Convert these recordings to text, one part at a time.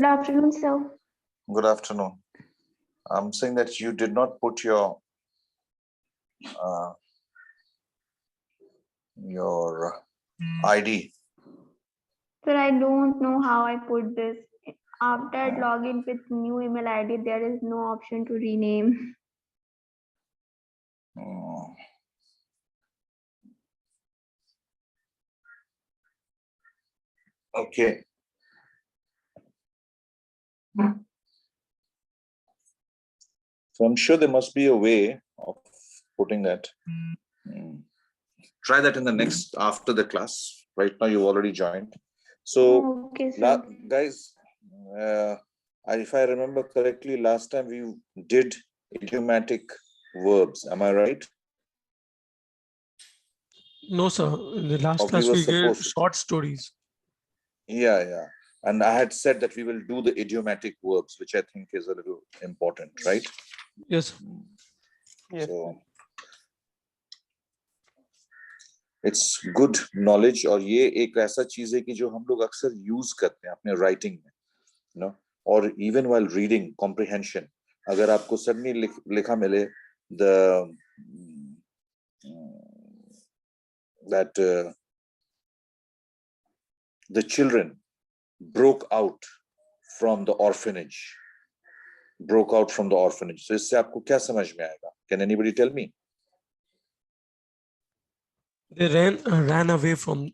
Good afternoon, sir. Good afternoon. I'm saying that you did not put your ID. Sir, I don't know how I put this. After I log in with new email ID, there is no option to rename. Okay. So I'm sure there must be a way of putting that. Try that in the next after the class. Right now you've already joined. So Okay, sir. guys, if I remember correctly, last time we did idiomatic verbs. Am I right? No, sir. In the last Or we class, were we gave supposed to. short stories. Yeah. And I had said that we will do the idiomatic verbs, which I think is a little important, right? Yes. Yes. So it's good knowledge, और ये एक ऐसा चीज है कि जो हम लोग अक्सर यूज करते हैं अपने राइटिंग में, you know, or even while reading comprehension. अगर आपको suddenly लिखा मिले the children broke out from the orphanage. So इससे आपको क्या समझ में आएगा? Can anybody tell me? They ran away from.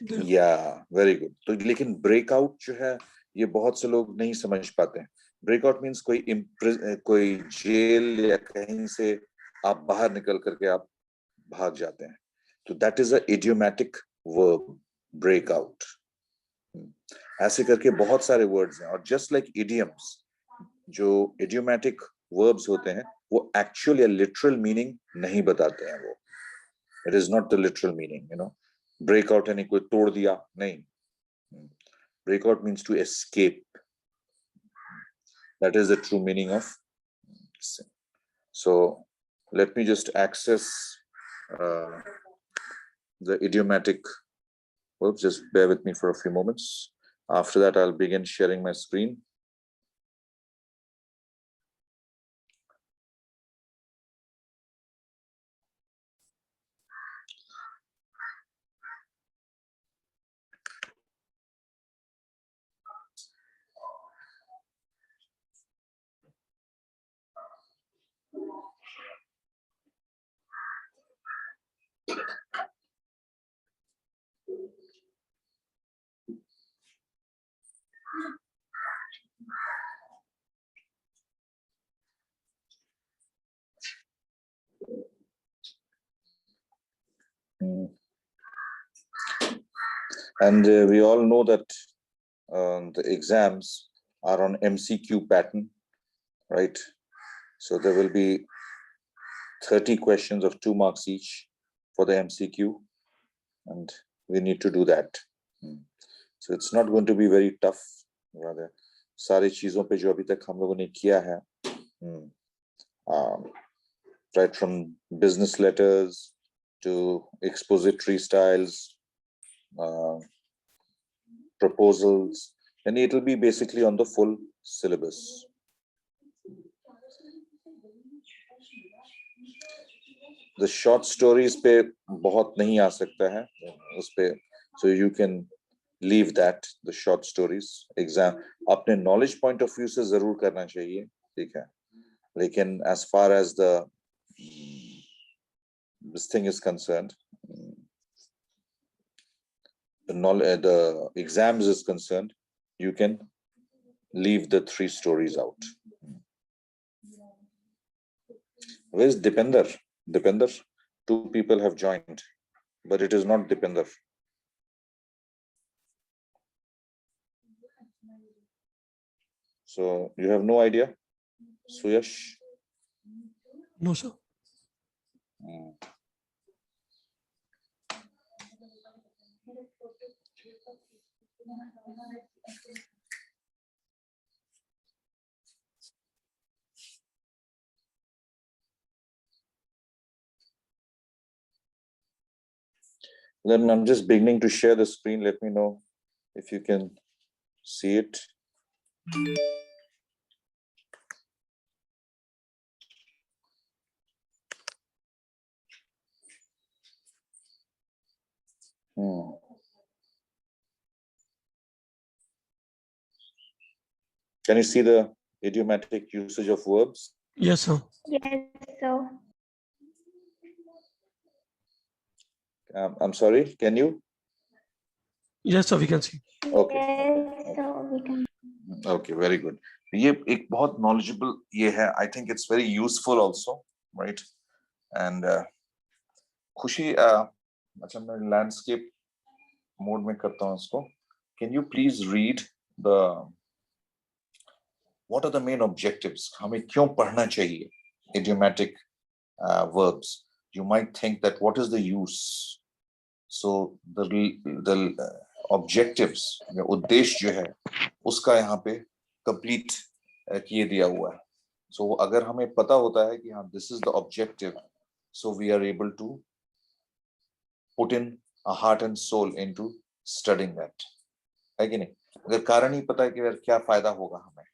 Yeah, very good. तो लेकिन breakout जो है ये बहुत से लोग नहीं समझ पाते हैं. Breakout means कोई जेल या कहीं से आप बाहर निकल करके आप भाग जाते हैं. तो that is a idiomatic verb, breakout. ऐसे करके बहुत सारे words हैं, और just like idioms, जो idiomatic verbs होते हैं वो actually a literal meaning नहीं बताते हैं वो. It is not the literal meaning, you know. Breakout यानी कोई तोड़ दिया, नहीं. Breakout means to escape. That is the true meaning of sin. So let me just access the idiomatic verbs. Just bear with me for a few moments. After that, I'll begin sharing my screen. And we all know that the exams are on MCQ pattern, right? So there will be 30 questions of 2 marks each for the MCQ, and we need to do that. So it's not going to be very tough. Rather, सारी चीजों पे जो अभी तक हम लोगों ने किया है, right from business letters to expository styles, proposals, and it will be basically on the full syllabus. The short stories पे बहुत नहीं आ सकता है उस पे, so you can leave that, the short stories. Exam अपने knowledge point of view से जरूर करना चाहिए, ठीक है, लेकिन as far as this thing is concerned, the exams is concerned, you can leave the 3 stories out. Where's Dipender? 2 people have joined, but it is not Dipender. So you have no idea, Suyash? No, sir. Then I'm just beginning to share the screen. Let me know if you can see it. Hmm. Can you see the idiomatic usage of verbs? Yes, sir. Yes, sir. I'm sorry, can you? Yes, sir, we can see. Okay. Yes, sir. We can. Okay, very good. ये एक बहुत knowledgeable ये है. I think it's very useful also, right? And खुशी, अच्छा मैं landscape mode में करता हूँ इसको. Can you please read what are the main objectives? हमें क्यों पढ़ना चाहिए idiomatic verbs? You might think that what is the use? So the objectives, उद्देश्य जो है उसका यहाँ पे complete किए दिया हुआ है. So अगर हमें पता होता है कि हाँ this is the objective, so we are able to put in a heart and soul into studying that. है कि नहीं? अगर कारण ही पता है कि यार क्या फायदा होगा हमें,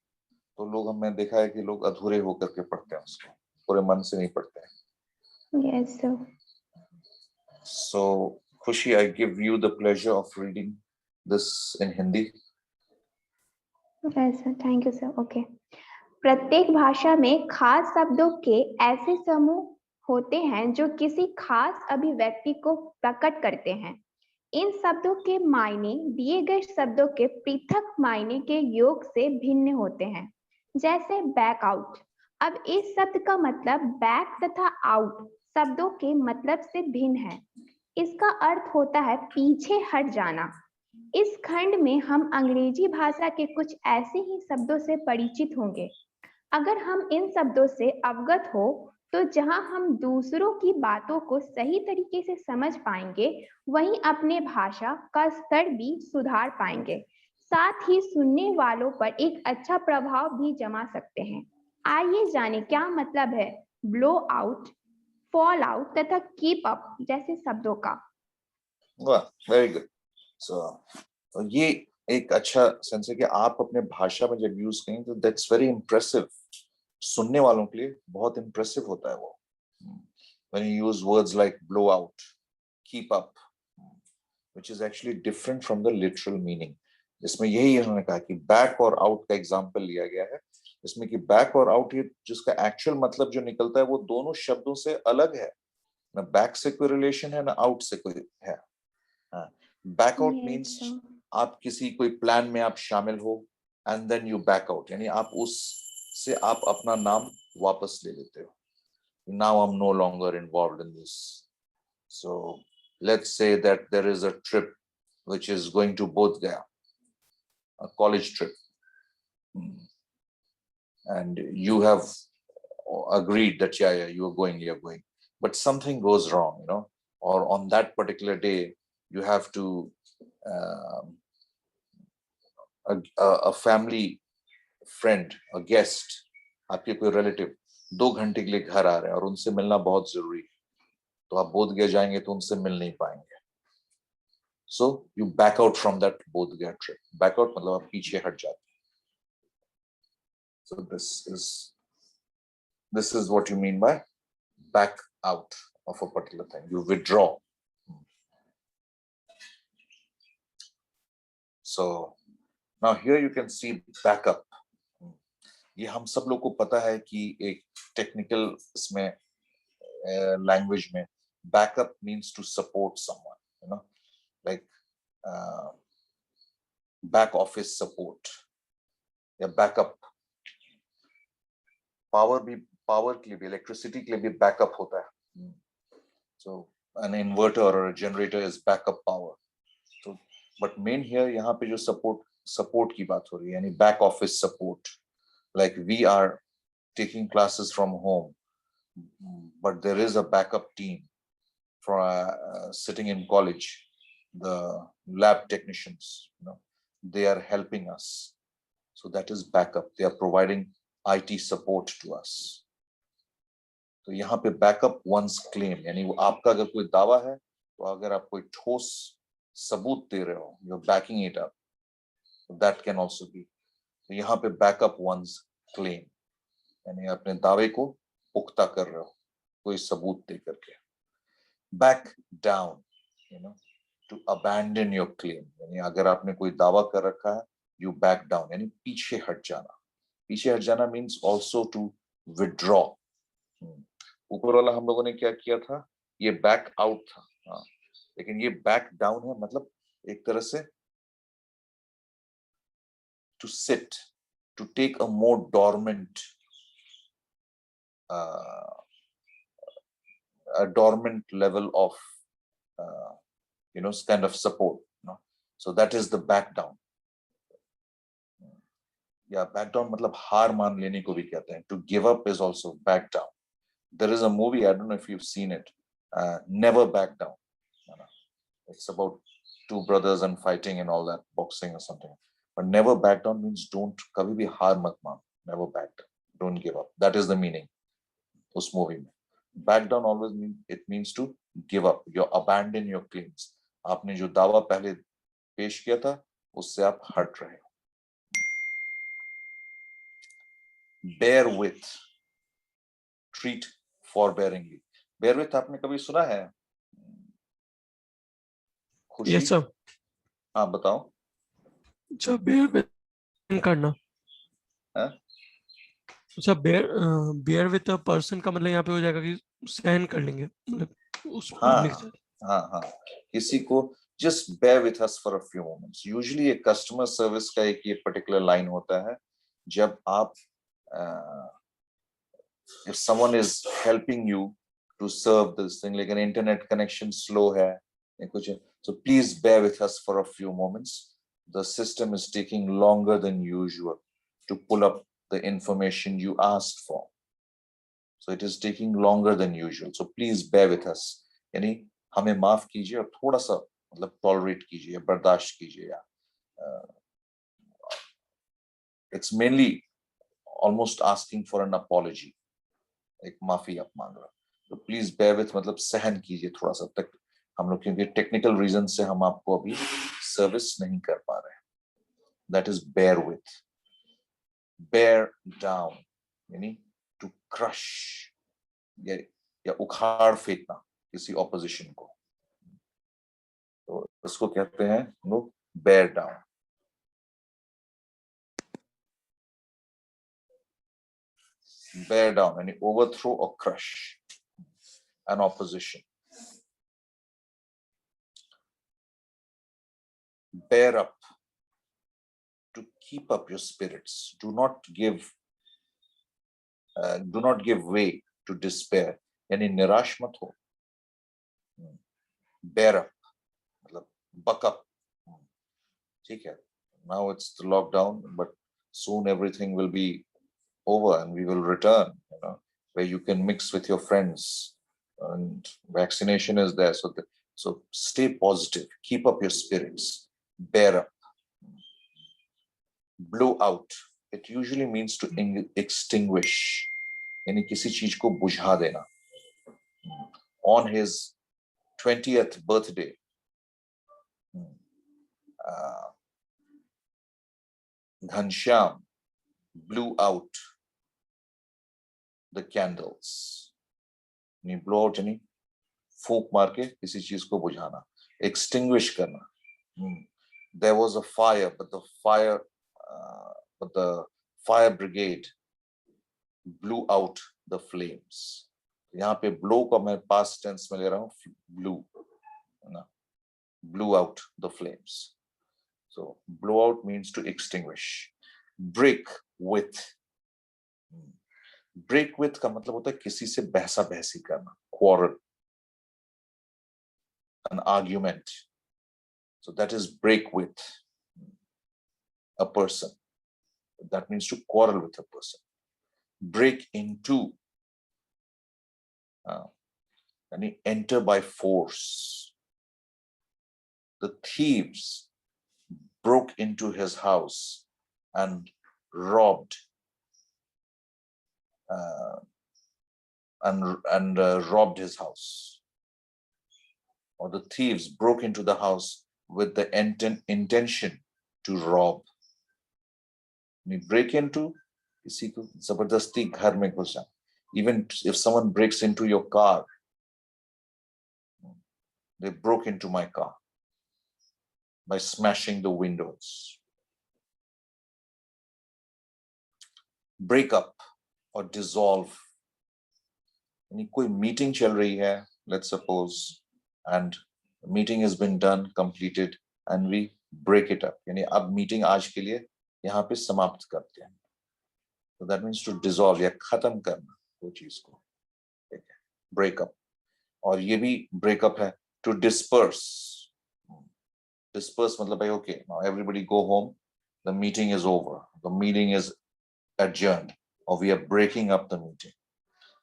तो लोग हमने देखा है कि लोग अधूरे होकर के पढ़ते हैं उसको, पूरे मन से नहीं पढ़ते हैं. Yes, sir. So Khushi, I give you the pleasure of reading this in Hindi. Yes, sir. Thank you, sir. Okay. प्रत्येक भाषा में खास शब्दों के ऐसे समूह होते हैं जो किसी खास अभिव्यक्ति को प्रकट करते हैं. इन शब्दों के मायने दिए गए शब्दों के पृथक मायने के योग से भिन्न होते हैं. जैसे बैक आउट. अब इस शब्द का मतलब बैक तथा आउट शब्दों के मतलब से भिन्न है. इसका अर्थ होता है पीछे हट जाना. इस खंड में हम अंग्रेजी भाषा के कुछ ऐसे ही शब्दों से परिचित होंगे. अगर हम इन शब्दों से अवगत हो तो जहां हम दूसरों की बातों को सही तरीके से समझ पाएंगे, वहीं अपने भाषा का स्तर भी सुधार पाएंगे. साथ ही सुनने वालों पर एक अच्छा प्रभाव भी जमा सकते हैं. आइए जाने क्या मतलब है ब्लो आउट, फॉल आउट तथा कीप अप जैसे शब्दों का. वाह, वेरी गुड. सो ये एक अच्छा सेंस है कि आप अपने भाषा में जब यूज करें तो दैट्स वेरी इंप्रेसिव. सुनने वालों के लिए बहुत इंप्रेसिव होता है वो. When you use words like blow out, keep up, which is actually different from the literal meaning. इसमें यही उन्होंने कहा कि back और out का एग्जाम्पल लिया गया है. इसमें कि back और out ये जिसका एक्चुअल मतलब जो निकलता है वो दोनों शब्दों से अलग है. ना back से कोई रिलेशन है ना out से कोई है. Back out means आप किसी कोई प्लान में आप शामिल हो and then you back out, यानी आप उस से आप अपना नाम वापस ले लेते हो. Now I'm no longer involved in this. So let's say that there is a trip which is going to Bodh Gaya, a college trip, and you have agreed that you're going, but something goes wrong, or on that particular day you have to a family friend, a guest, आपके कोई relative 2 घंटे के लिए घर आ रहे हैं और उनसे मिलना बहुत जरूरी है, तो आप बोध गया जाएंगे तो उनसे मिल नहीं पाएंगे. So you back out from that बोध गया trip. Back out मतलब आप पीछे हट जाते हैं. So this is what you mean by back out of a particular thing. You withdraw. So now here you can see backup. ये हम सब लोग को पता है कि एक टेक्निकल इसमें लैंग्वेज में backup means to support someone, like back office support या बैकअप. पावर के लिए भी, इलेक्ट्रिसिटी के लिए भी बैकअप होता है. So an inverter or a generator is backup power. So but main here यहाँ पे जो सपोर्ट की बात हो रही है, यानी back office support. Like we are taking classes from home, but there is a backup team for sitting in college, the lab technicians, they are helping us. So that is backup. They are providing IT support to us. तो यहाँ पे backup one's claim, यानी वो आपका अगर कोई दावा है, तो अगर आप कोई ठोस सबूत दे रहे हो, you're backing it up. That can also be तो यहाँ पे बैकअप वंस क्लेम, यानी अपने दावे को पुख्ता कर रहे हो कोई सबूत दे करके. Back down, you know, to abandon your claim, यानी अगर आपने कोई दावा कर रखा है, यू बैक डाउन, यानी पीछे हट जाना. पीछे हट जाना मीन्स ऑल्सो टू विड्रॉ. ऊपर वाला हम लोगों ने क्या किया था, ये बैक आउट था. हाँ, लेकिन ये बैक डाउन है, मतलब एक तरह से to sit, to take a more dormant, a dormant level of, kind of support. So that is the back down. Yeah, back down मतलब हार मान लेने को भी कहते हैं. To give up is also back down. There is a movie, I don't know if you've seen it, Never Back Down. It's about two brothers and fighting and all that, boxing or something. But never back down means don't कभी भी हार मत मान. Never back down. Don't give up. That is the meaning उस movie में. Back down always means to give up. You abandon your claims. आपने जो दावा पहले पेश किया था उससे आप हट रहे हो. Bear with. Treat forbearingly. Bear with आपने कभी सुना है? खुशी? Yes, sir. हाँ बताओ. अच्छा, bear with करना. हाँ? अच्छा, bear with a person का मतलब यहाँ पे हो जाएगा कि सहन कर लेंगे, मतलब उस आदमी के साथ. हाँ, किसी को just bear with us for a few moments. Usually एक customer service का एक ये particular line होता है जब आप if someone is helping you to serve this thing, like an internet connection slow है या कुछ है, so please bear with us for a few moments. The system is taking longer than usual to pull up the information you asked for. So it is taking longer than usual. So please bear with us. यानी हमें माफ कीजिए और थोड़ा सा मतलब tolerate कीजिए, बर्दाश्त कीजिए. It's mainly almost asking for an apology. एक माफी आप मांग रहे हो. तो प्लीज bear with मतलब सहन कीजिए थोड़ा सा तक. हम लोग क्योंकि टेक्निकल रीजन से हम आपको अभी सर्विस नहीं कर पा रहे हैं. That is bear with. Bear down यानी to crush या उखाड़ फेंकना किसी ऑपोजिशन को. तो इसको कहते हैं लोग bear down. Bear down यानी overthrow or crush an opposition. Bear up, to keep up your spirits. Do not give way to despair. यानी निराश मत हो. Bear up मतलब buck up. ठीक है. Now it's the lockdown, but soon everything will be over and we will return, where you can mix with your friends and vaccination is there. So stay positive, keep up your spirits, bear up. Blow out, it usually means to extinguish, यानी किसी चीज को बुझा देना. On his 20th birthday, Ghanshyam blew out the candles. यानी blow out यानी फूंक मार के किसी चीज को बुझाना, extinguish करना. There was a fire, but the fire brigade blew out the flames. यहाँ पे blow को मैं past tense में ले रहा हूँ, blew out the flames. So blow out means to extinguish. Break with. Break with का मतलब होता है किसी से बहसा बहसी करना, quarrel, an argument. So that is break with a person. That means to quarrel with a person. Break into, and enter by force. The thieves broke into his house and robbed robbed his house. Or the thieves broke into the house with the intention to rob. break into, किसी को जबरदस्ती घर में घुस जाना. Even if someone breaks into your car, they broke into my car by smashing the windows. Break up or dissolve. यानी कोई meeting चल रही है, let's suppose, and the meeting has been done, completed, and we break it up. यानी अब meeting आज के लिए यहाँ पे समाप्त करते हैं. So that means to dissolve या खत्म करना वो चीज को. ठीक है, break up. और ये भी break up है to disperse. Disperse मतलब है okay, now everybody go home, the meeting is over, the meeting is adjourned, or we are breaking up the meeting.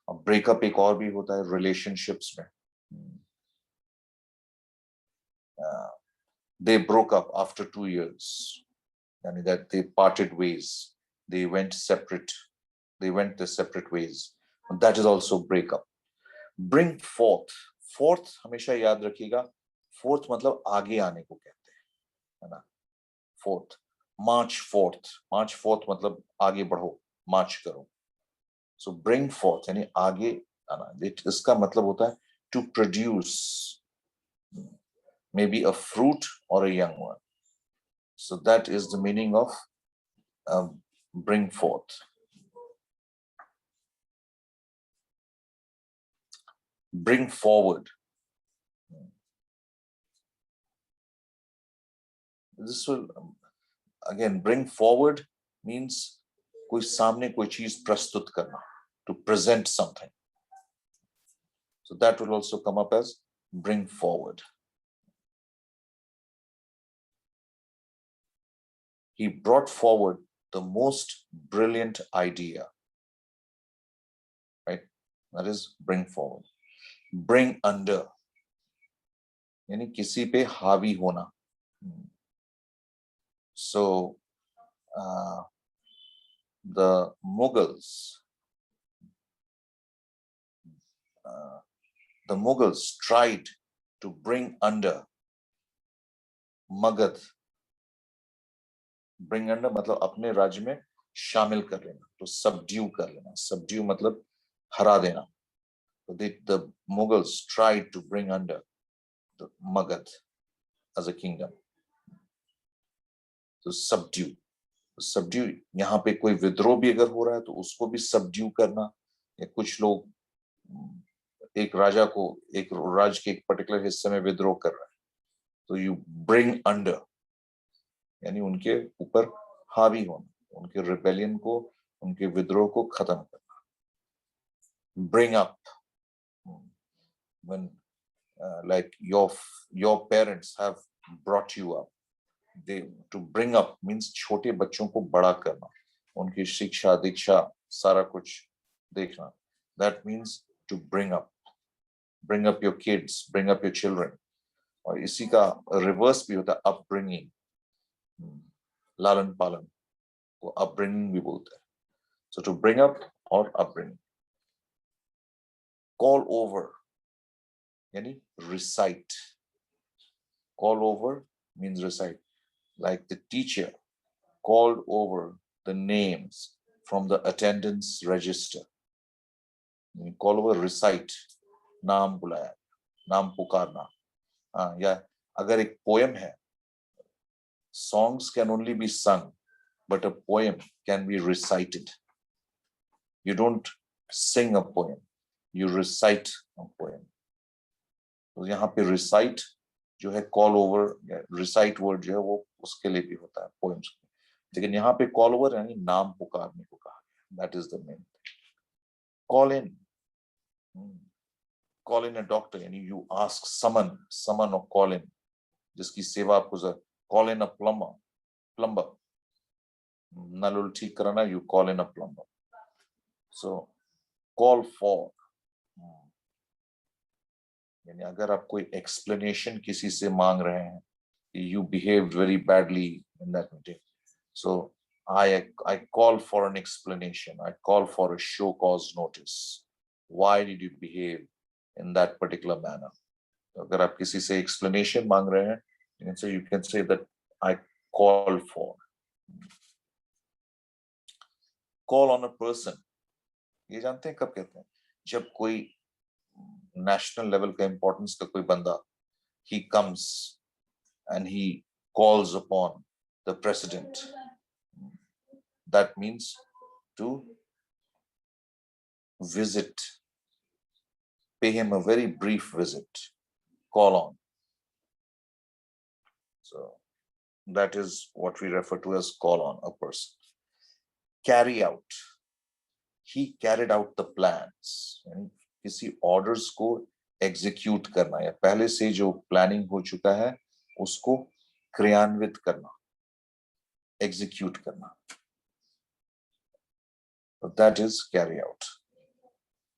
और break up एक और भी होता है relationships में. They broke up after 2 years. यानी that they parted ways. They went separate. They went their separate ways. And that is also break up. Bring forth. Fourth हमेशा याद रखिएगा. Fourth मतलब आगे आने को कहते हैं, है ना? Fourth. March forth. March forth मतलब आगे बढ़ो, march करो. So bring forth यानी आगे आना. इसका मतलब होता है to produce maybe a fruit or a young one. So that is the meaning of bring forth. Bring forward. This will again bring forward means कोई सामने कोई चीज प्रस्तुत करना, to present something. So that will also come up as bring forward. He brought forward the most brilliant idea. Right? That is bring forward. Bring under. यानी किसी पे हावी होना. So the Mughals tried to bring under Magad. Bring under मतलब अपने राज्य में शामिल कर लेना, तो subdue कर लेना. Subdue मतलब हरा देना. So the Mughals tried to bring under the Magad as a kingdom. So subdue. Subdue यहाँ पे कोई विद्रोह भी अगर हो रहा है तो उसको भी subdue करना, या कुछ लोग एक राजा को एक राज्य के एक पर्टिकुलर हिस्से में विद्रोह कर रहा है, तो you bring under यानी उनके ऊपर हावी होना, उनके रिबेलियन को, उनके विद्रोह को खत्म करना. Bring up when like your parents have brought you up. To bring up means छोटे बच्चों को बड़ा करना, उनकी शिक्षा दीक्षा सारा कुछ देखना. That means to bring up. Bring up your kids, bring up your children. और इसी का रिवर्स भी होता है upbringing. लालन पालन को upbringing भी बोलते हैं. So to bring up or upbringing. Call over यानी recite. Call over means recite. Like the teacher called over the names from the attendance register. Call over, recite, नाम बुलाया, नाम पुकारना. या अगर एक poem है, songs can only be sung, but a poem can be recited. You don't sing a poem, you recite a poem. तो यहाँ पे recite जो है call over, recite word जो है वो उसके लिए भी होता है poems. लेकिन यहाँ पे call over यानी नाम पुकारने को कहा गया. That is the main thing. Call in. Call in a doctor यानी you ask summon or call in जिसकी सेवा आपको जरूरत. Call in a plumber. नल ठीक कराना, you call in a plumber. So call for यानी अगर आप कोई explanation किसी से मांग रहे हैं, you behaved very badly in that meeting, so I call for an explanation. I call for a show cause notice. Why did you behave in that particular manner? अगर आप किसी से explanation मांग रहे हैं, you can say that I call for. call on a person, ये जानते हैं कब कहते हैं? जब कोई national level का importance का कोई बंदा, he comes and he calls upon the president. That means to visit, pay him a very brief visit, call on. So that is what we refer to as call on a person. Carry out. He carried out the plans. यानी किसी orders को execute करना या पहले से जो planning हो चुका है उसको क्रियान्वित करना, execute करना. So that is carry out.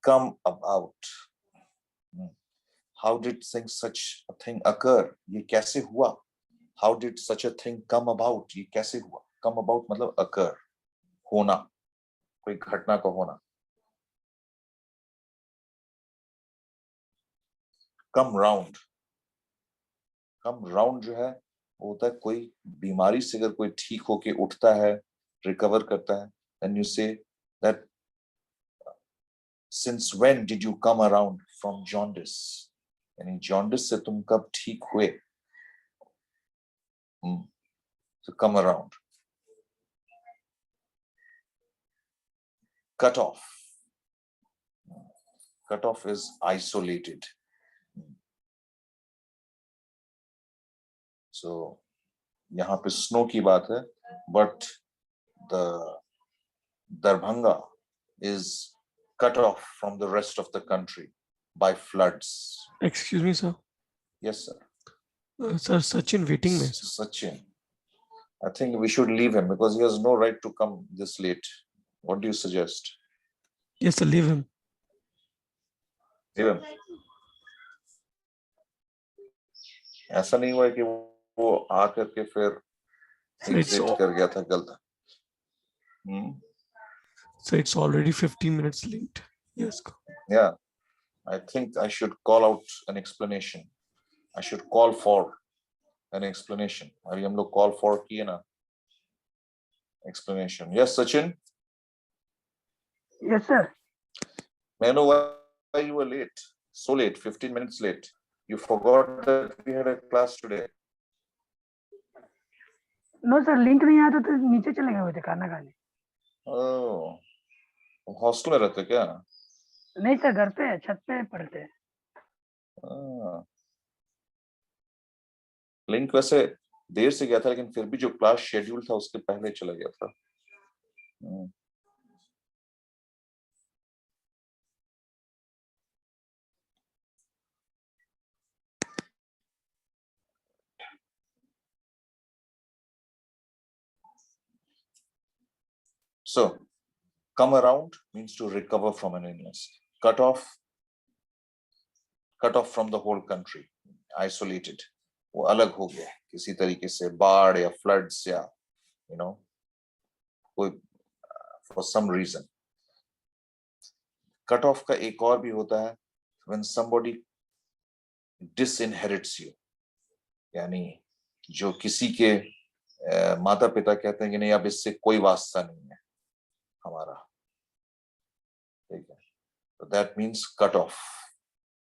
Come about. How did such a thing occur? ये कैसे हुआ? How did such a thing come about? ये कैसे हुआ? Come about मतलब occur, होना, कोई घटना का होना. Come round. Come round जो है वो होता है कोई बीमारी से अगर कोई ठीक होके उठता है, रिकवर करता है, then you say that since when did you come around from jaundice? यानी jaundice से तुम कब ठीक हुए? So come around. Cut off. Cut off is isolated. So यहाँ पे snow की बात है, but the Darbhanga is cut off from the rest of the country by floods. Excuse me, sir. Yes, sir. Sir, Sachin waiting में. Sachin, I think we should leave him because he has no right to come this late. What do you suggest? Yes, sir, leave him. Leave him. ऐसा नहीं हुआ कि वो आकर के फिर exit कर गया था गलत. So it's already 15 minutes late. Yes. Yeah, I think I should call out an explanation. I should call for an explanation. अरे हम लोग call for किए ना? Explanation. Yes, Sachin? Yes, sir. May I know why you were late? So late, 15 minutes late. You forgot that we had a class today. No, sir. Link नहीं आया तो नीचे चले गए हुए थे खाना खाने. Oh, हॉस्टल में रहते क्या? नहीं सर, घर पे छत पे पढ़ते हैं. लिंक वैसे देर से गया था लेकिन फिर भी जो क्लास शेड्यूल था उसके पहले चला गया था. So, come around means to recover from an illness. Cut off from the whole country, isolated. वो अलग हो गया किसी तरीके से बाढ़ या floods या कोई for some reason. Cut off का एक और भी होता है when somebody disinherits you, यानी जो किसी के माता पिता कहते हैं कि नहीं अब इससे कोई वास्ता नहीं है हमारा, ठीक है? So that means cut off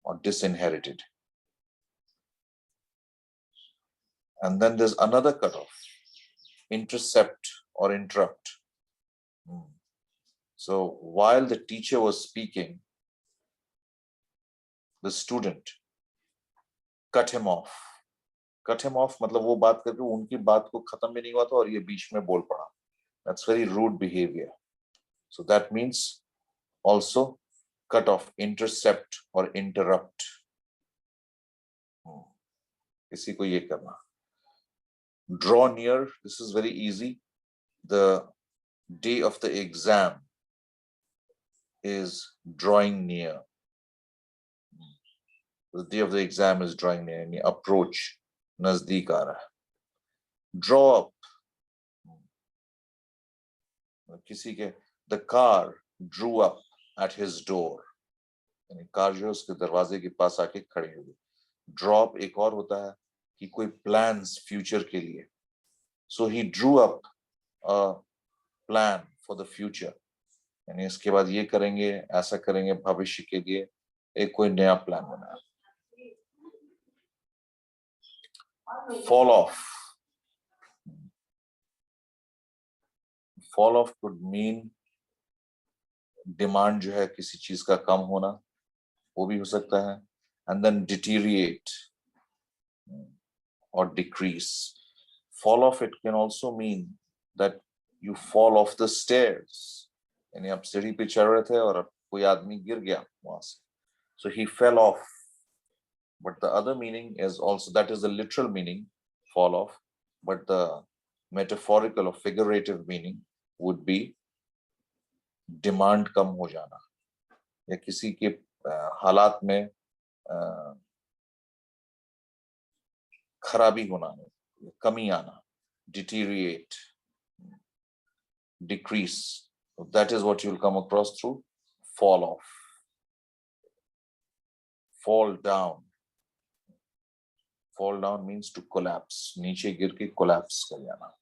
or disinherited. And then there's another cut off, intercept or interrupt. So while the teacher was speaking, the student cut him off. Cut him off मतलब वो बात करके उनकी बात को खत्म भी नहीं हुआ था और ये बीच में बोल पड़ा. That's very rude behavior. So that means also cut off, intercept or interrupt. किसी को ये करना. Draw near. This is very easy. The day of the exam is drawing near. The day of the exam is drawing near. यानी approach, नजदीक आ रहा है. Draw up. किसी के the car drew up at his door. यानी car जो है उसके दरवाजे के पास आके खड़ी हुई. Draw up एक और होता है कि कोई plans future के लिए. So he drew up a plan for the future. यानी इसके बाद ये करेंगे, ऐसा करेंगे, भविष्य के लिए एक कोई नया प्लान बनाया। Fall of, fall of could mean demand जो है किसी चीज का कम होना, वो भी हो सकता है। एंड देन डिटीरिएट और decrease. Fall of it can also mean that you fall of the stairs, यानी आप सीढ़ी पे चढ़ रहे थे और अब कोई आदमी गिर गया वहां से, so he fell off. But the other meaning is also, that is the literal meaning, fall off, but the metaphorical or figurative meaning would be demand कम हो जाना, या किसी के हालात में खराबी होना, कमी आना, deteriorate, decrease. That is what you'll come across through fall off. Fall down. Fall down means to collapse. नीचे गिर के collapse कर जाना.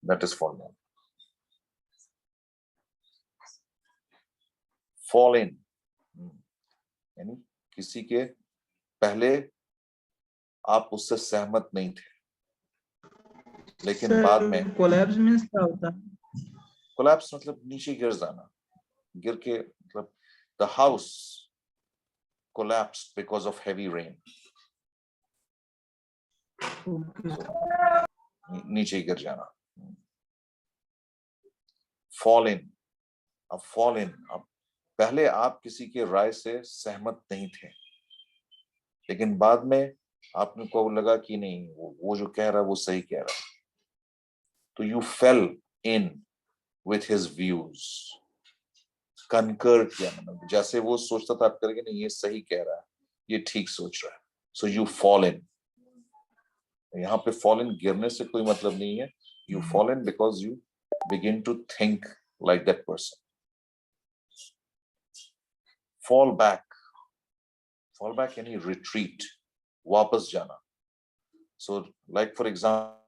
That is fall down. Fall in, यानी किसी के पहले आप उससे सहमत नहीं थे, लेकिन बाद में कोलैप्स मींस क्या होता है? कोलैप्स मतलब नीचे गिर जाना, गिर के मतलब the house collapsed because of heavy rain. नीचे गिर जाना. Fall in. अब fall in, अब पहले आप किसी के राय से सहमत नहीं थे, लेकिन बाद में आपने को लगा कि नहीं, वो जो कह रहा है वो सही कह रहा है, तो you fell in with his views. concur किया, मतलब जैसे वो सोचता था आप करके नहीं, ये सही कह रहा है, ये ठीक सोच रहा है, so you fall in. यहाँ पे fall in गिरने से कोई मतलब नहीं है, you fall in because you begin to think like that person. Fall back. Fall back यानी retreat, वापस जाना. So like for example,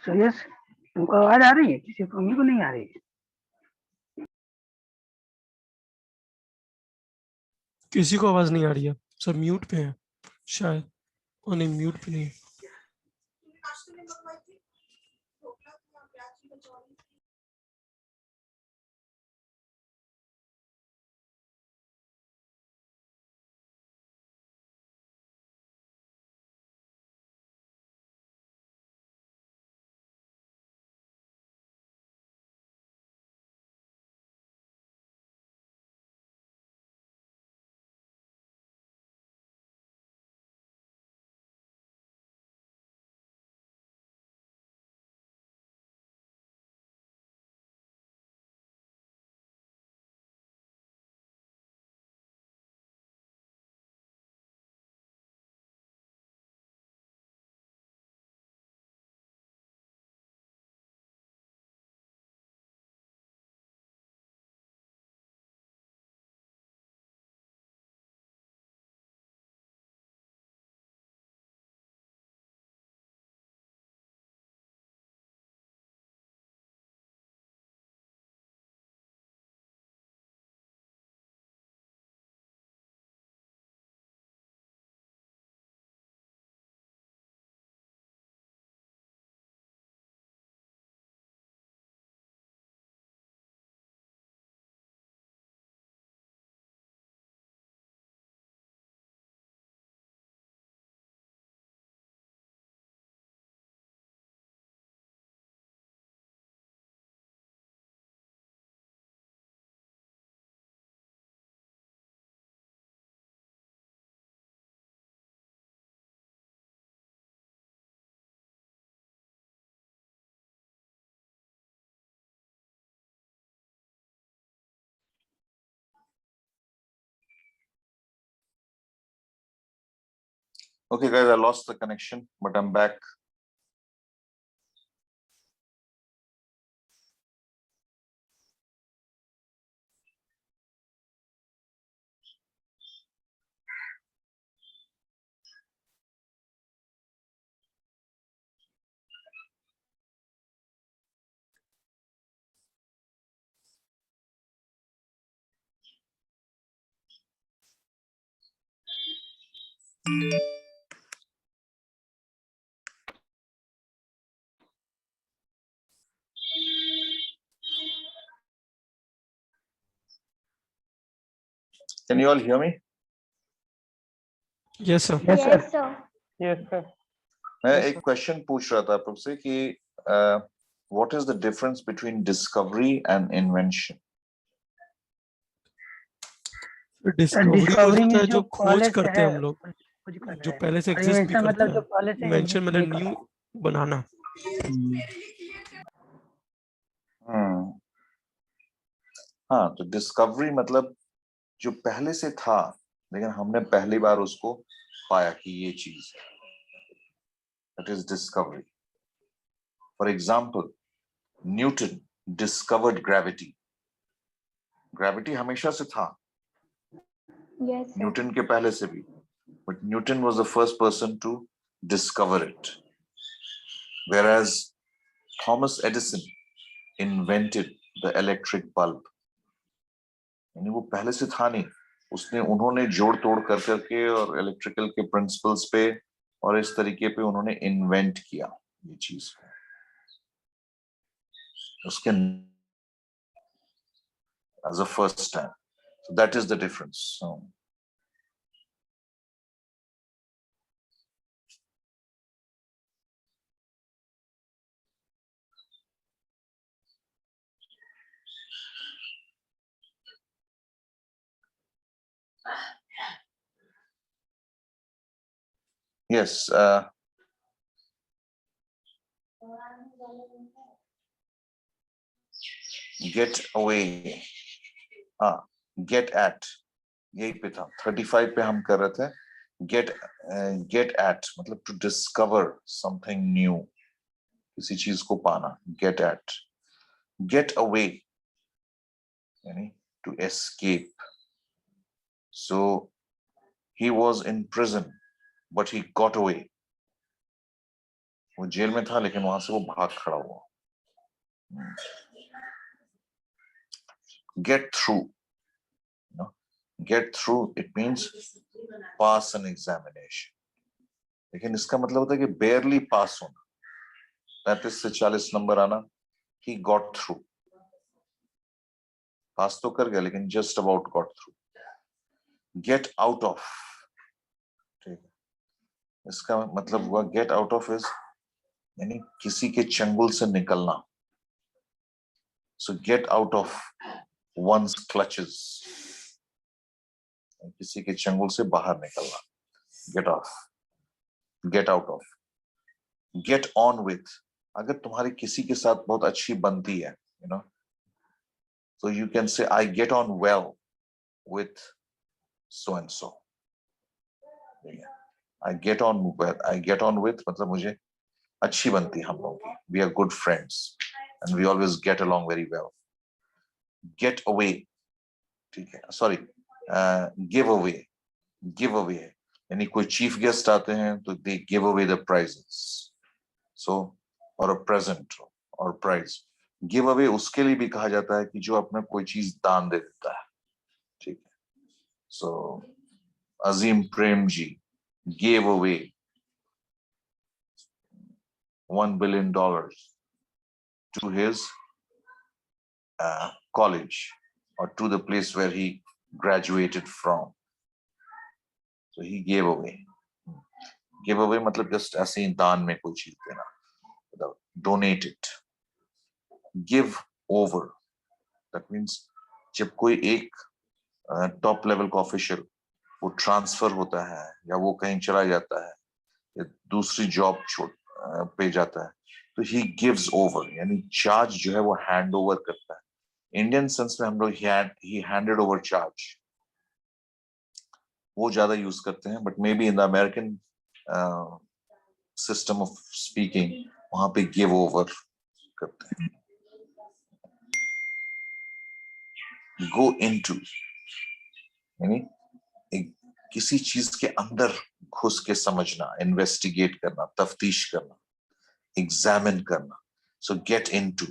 So yes, तुमको आवाज आ रही है? किसी को मेरे को नहीं आ रही है। किसी को आवाज नहीं आ रही है, सब म्यूट पे है। शायद, और नहीं म्यूट पे नहीं। Okay, guys, I lost the connection, but I'm back. Can you all hear me? Yes sir. Yes, sir. Yes, sir. Yes, sir. मैं एक क्वेश्चन पूछ रहा था आप लोग से कि what is the difference between discovery and invention? Discovery हो डिस्कवरी जाता में है जो जो पहले खोज से करते हैं है हम लोग, खोज कर रहे जो हैं। पहले से और एग्जिस्ट भी invention करता मतलब जो है। पहले से इन्वेंशन exist मतलब नहीं न्यू करता। बनाना। हम्म, हाँ, तो डिस्कवरी मतलब जो पहले से था लेकिन हमने पहली बार उसको पाया कि ये चीज है, that is discovery. For example, Newton discovered gravity. Gravity हमेशा से था, Yes, sir. न्यूटन के पहले से भी, but Newton was the first person to discover it. Whereas Thomas Edison invented the electric bulb. यानी वो पहले से था नहीं, उन्होंने जोड़ तोड़ कर करके और इलेक्ट्रिकल के प्रिंसिपल्स पे और इस तरीके पे उन्होंने इन्वेंट किया ये चीज उसके as a first time. So that is the difference. So, yes, get away, get at, यही पे था 35 पे हम कर रहे थे get at मतलब to discover something new, किसी चीज को पाना, get at. Get away यानी to escape. So he was in prison but he got away. वो जेल में था लेकिन वहां से वो भाग खड़ा हुआ. Get through, you know, get through, it means pass an examination. लेकिन इसका मतलब होता है कि बेयरली पास होना, 35 से 40 नंबर आना, ही गॉट थ्रू, पास तो कर गया लेकिन just about got through. Gate out of, ठीक है, इसका मतलब हुआ गेट आउट ऑफ इज यानी किसी के चंगुल से निकलना। So get out of one's clutches, किसी के चंगुल से बाहर निकलना, get off, get out of. Get on with, अगर तुम्हारी किसी के साथ बहुत अच्छी बनती है, you know, so you can say I get on well with so and so. I get on well, I get on with मतलब मुझे अच्छी बनती है हम लोगों की, we are good friends and we always get along very well. Get away, ठीक है, sorry, give away, give away यानी कोई चीफ गेस्ट आते हैं तो they give away the prizes, so or a present or prize. Give away उसके लिए भी कहा जाता है कि जो अपना कोई चीज दान दे देता है, ठीक है। सो अजीम Prem ji gave away $1 billion to his college or to the place where he graduated from. So he gave away. Give away मतलब just ऐसे ही दान में कोई चीज देना, मतलब donate it. Give over, that means जब कोई एक टॉप लेवल का ऑफिशियल वो ट्रांसफर होता है या वो कहीं चला जाता है या दूसरी जॉब छोड़ पे जाता है तो ही गिव्स ओवर, यानी चार्ज जो है वो हैंड ओवर करता है। इंडियन सेंस में हम लोग ही हैंडेड ओवर चार्ज वो ज्यादा यूज करते हैं, but may be in the American system of speaking वहां पे गिव ओवर करते हैं। गो इनटू यानी किसी चीज के अंदर घुस के समझना, इन्वेस्टिगेट करना, तफ्तीश करना, एग्जामिन करना। सो get into,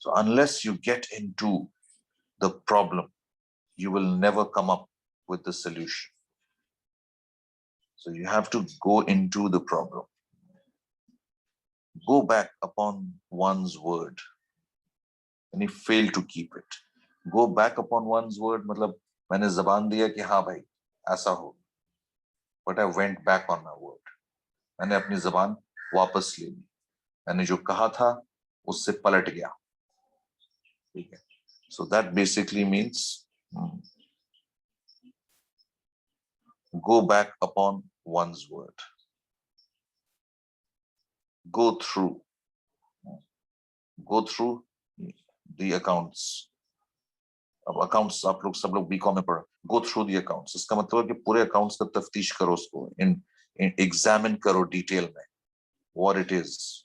so unless you get into the problem you will never come up with the solution. So you have to go into the problem. Go back upon one's word and he failed to keep it. Go back upon one's word मतलब मैंने ज़बान दिया कि हाँ भाई ऐसा हो, but I went back on my word. मैंने अपनी ज़बान वापस ले ली, मैंने जो कहा था उससे पलट गया, ठीक है। So that basically means go back upon one's word. Go through the accounts. अब accounts आप लोग सब लोग बीकॉम में पढ़, go through the accounts इसका मतलब है कि पूरे accounts का तफ्तीश करो, उसको examine करो डिटेल में what it is.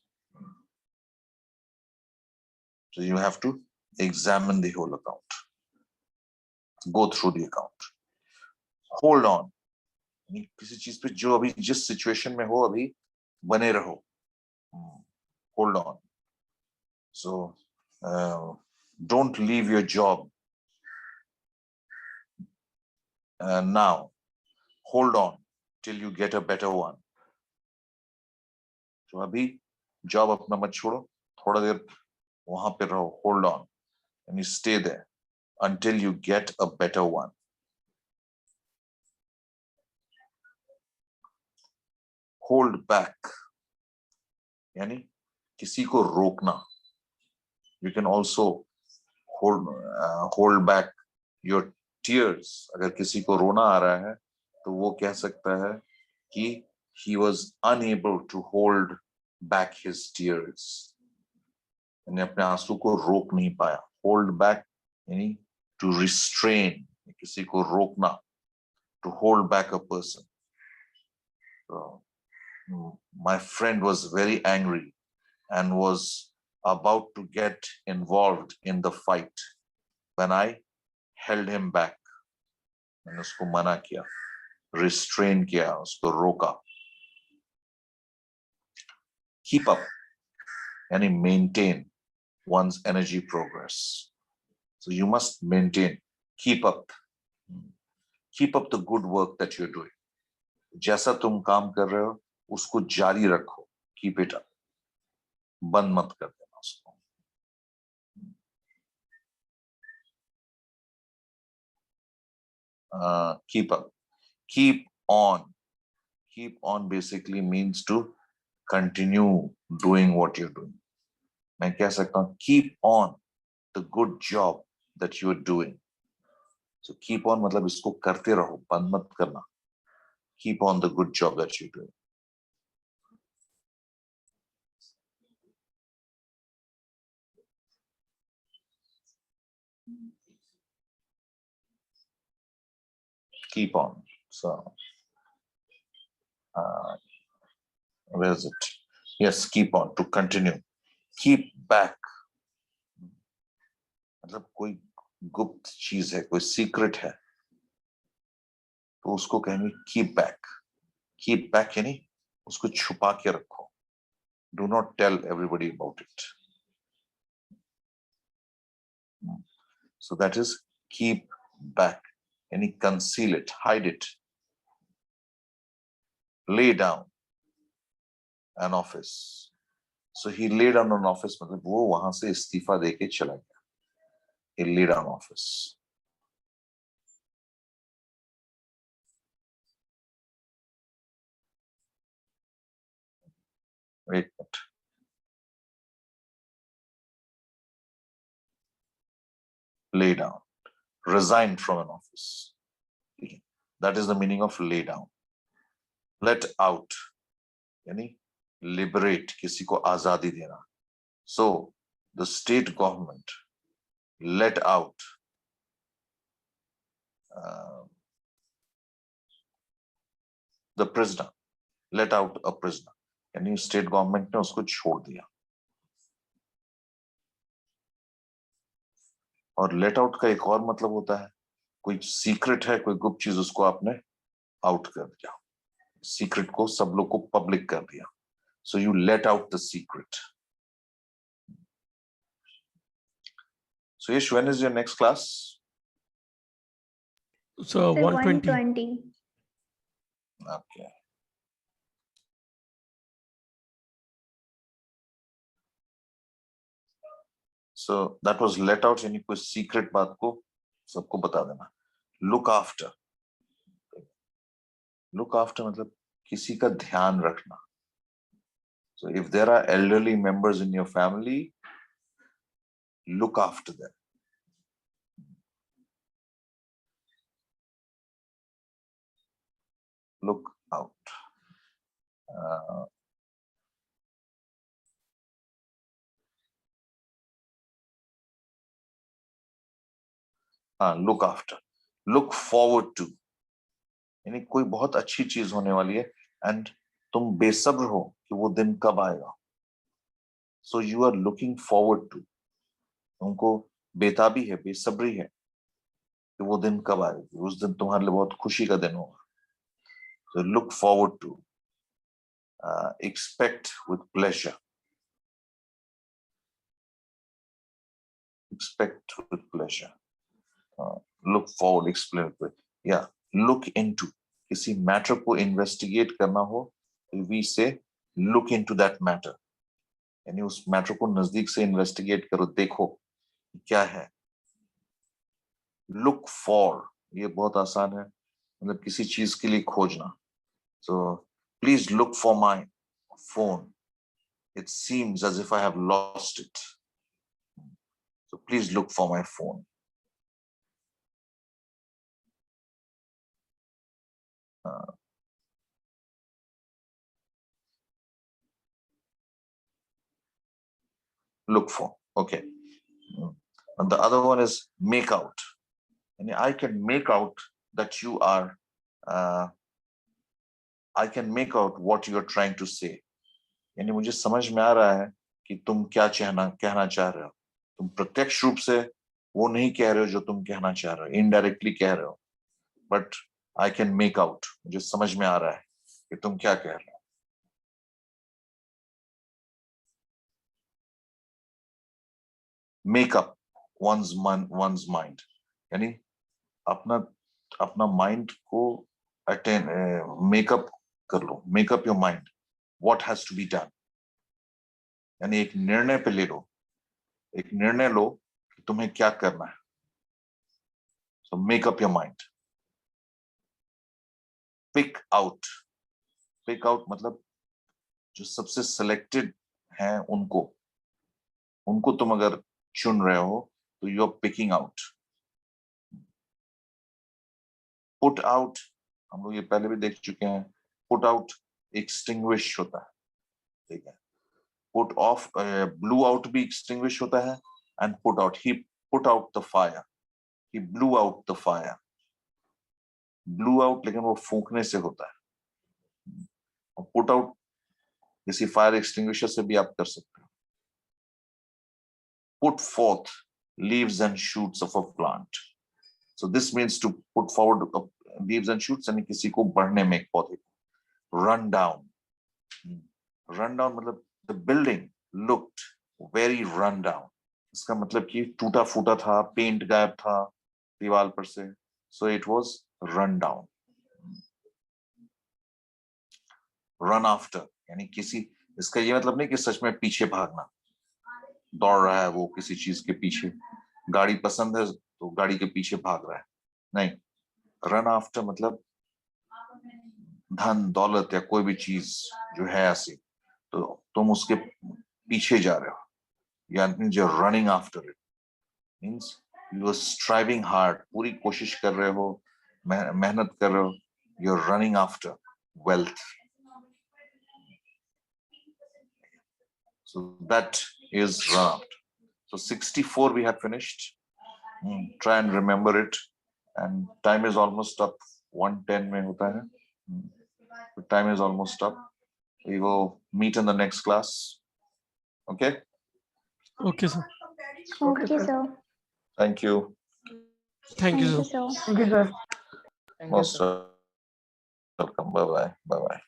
So you have to examine the whole account. Go through the account. Hold on, किसी चीज पे जो अभी जिस सिचुएशन में हो अभी बने रहो, hold on. So don't leave your job now. Hold on till you get a better one. तो अभी जॉब अपना मत छोड़ो, थोड़ा देर वहां पे रहो, hold on and you stay there until you get a better one. Hold back यानी किसी को रोकना. You can also hold back your tears. अगर किसी को रोना आ रहा है तो वो कह सकता है कि he was unable to hold back his tears. यानी अपने आंसू को रोक नहीं पाया. Hold back यानी to restrain, किसी को रोकना, to hold back a person. So, my friend was very angry and was about to get involved in the fight when I held him back. मैंने उसको मना किया, restrain किया, उसको रोका. Keep up यानी maintain one's energy progress. So you must maintain, keep up the good work that you're doing. जैसा तुम काम कर रहे हो उसको जारी रखो, कीप इट अप, बंद मत कर देना उसको। Keep up, keep on basically means to continue doing what you're doing. मैं कह सकता हूँ keep on the good job that you're doing. So keep on मतलब इसको करते रहो, बंद मत करना। Keep on the good job that you're doing. Keep on. So where is it? Yes, keep on, to continue. Keep back मतलब कोई गुप्त चीज है, कोई सीक्रेट है, तो उसको कहेंगे कीप बैक। कीप बैक यानी उसको छुपा के रखो। Do not tell everybody about it. So that is keep back यानी conceal it, hide it. Lay down an office, so he lay down an office मतलब वो वहां से इस्तीफा देके चला गया। He laid down office. Wait a minute. Lay down, resign from an office. That is the meaning of lay down. Let out यानी liberate, किसी को आजादी देना। So the state government let out the prisoner, let out a prisoner यानी state government ने उसको छोड़ दिया। और let out का एक और मतलब होता है कोई सीक्रेट है, कोई गुप्त चीज, उसको आपने आउट कर दिया, सीक्रेट को सब लोग को पब्लिक कर दिया। So you let out the secret. So Yash, when is your next class? So 120. Okay. So that was let out यानी कोई सीक्रेट बात को सबको बता देना। Look after. Look after मतलब किसी का ध्यान रखना। So if there are elderly members in your family, look after them. Look out. Look after. Look forward to यानी कोई बहुत अच्छी चीज होने वाली है एंड तुम बेसब्र हो कि वो दिन कब आएगा। So you are looking forward to, तुमको बेताबी है, बेसब्री है कि वो दिन कब आएगी, उस दिन तुम्हारे लिए बहुत खुशी का दिन होगा। So look forward to, expect with pleasure, expect with pleasure, look forward, explain with, yeah, look into, किसी मैटर को इन्वेस्टिगेट करना हो we say look into that matter, यानी उस मैटर को नजदीक से इन्वेस्टिगेट करो, देखो क्या है। look for ये बहुत आसान है, मतलब किसी चीज के लिए खोजना। So please look for my phone, it seems as if I have lost it, so please look for my phone. Look for, okay. And the other one is make out, and I can make out that you are I can make out what you are trying to say, यानी मुझे समझ में आ रहा है कि तुम क्या कहना चाह रहे हो। तुम प्रत्यक्ष रूप से वो नहीं कह रहे हो जो तुम कहना चाह रहे हो, इनडायरेक्टली कह रहे हो, but I can make out, मुझे समझ में आ रहा है कि तुम क्या कह रहे हो। मेक अप one's mind यानी अपना माइंड को अटेंड मेकअप कर लो, make up your mind what has to be done, यानी एक निर्णय पे ले लो, एक निर्णय लो कि तुम्हें क्या करना है। So make up your mind. Pick out, pick out मतलब जो सबसे सिलेक्टेड हैं उनको तुम अगर चुन रहे हो तो you are picking out. Put out हम लोग ये पहले भी देख चुके हैं, पुट आउट एक्सटिंग्विश होता है, ठीक है। पुट ऑफ, ब्लू आउट भी एक्सटिंग्विश होता है, and put out, he put out the fire, he blew out the fire. Blew out लेकिन वो फूंकने से होता है, और पुट आउट किसी फायर एक्सटिंग्विशर से भी आप कर सकते हो। Put fourth leaves and shoots of a plant. So this means to put forward leaves and shoots, यानी किसी को बढ़ने में, एक पौधे को। Run down, run down मतलब the building looked very run down, इसका मतलब कि टूटा फूटा था, पेंट गायब था दीवार पर से, so it was run down. Run after यानी किसी, इसका ये मतलब नहीं कि सच में पीछे भागना, दौड़ रहा है वो किसी चीज के पीछे, गाड़ी पसंद है तो गाड़ी के पीछे भाग रहा है, नहीं। रन आफ्टर मतलब धन दौलत या कोई भी चीज जो है ऐसी, तो तुम उसके पीछे जा रहे हो, यानी जो running after it means you are striving hard, पूरी कोशिश कर रहे हो, मेहनत कर रहे हो, you are running after wealth. So that is round. So 64 we have finished. Try and remember it. And time is almost up. 1:10 में होता है. The time is almost up. We will meet in the next class. Okay? Okay, sir. Okay, sir. Thank you. Thank you, sir. sir. Thank you, sir. Most welcome. Bye-bye. Bye-bye.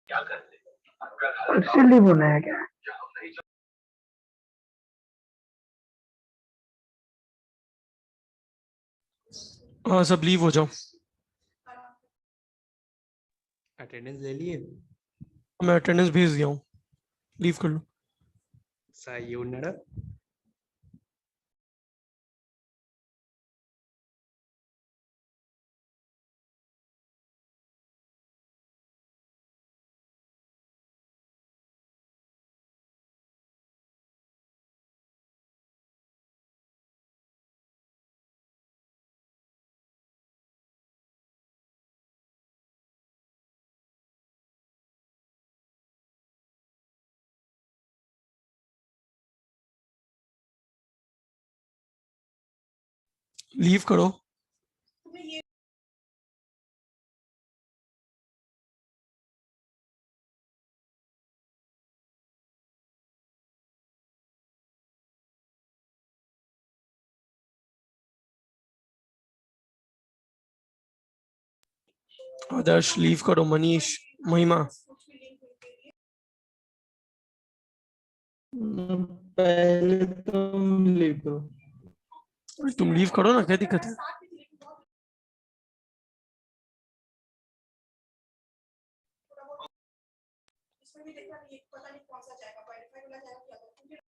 सिल्ली बोलना है क्या? हाँ, सब leave हो जाओ। Attendance ले लिए? मैं अटेंडेंस भेज दिया हूँ, लीव कर लो। साई उन्नड़ लीव करो। आदर्श लीव करो, मनीष, महिमा। पहले तुम लीव करो। तुम लीव करो ना, क्या दिक्कत है? इसमें भी देखा नहीं, पता नहीं कौन सा जाएगा, वेरीफाई वाला जाएगा क्या,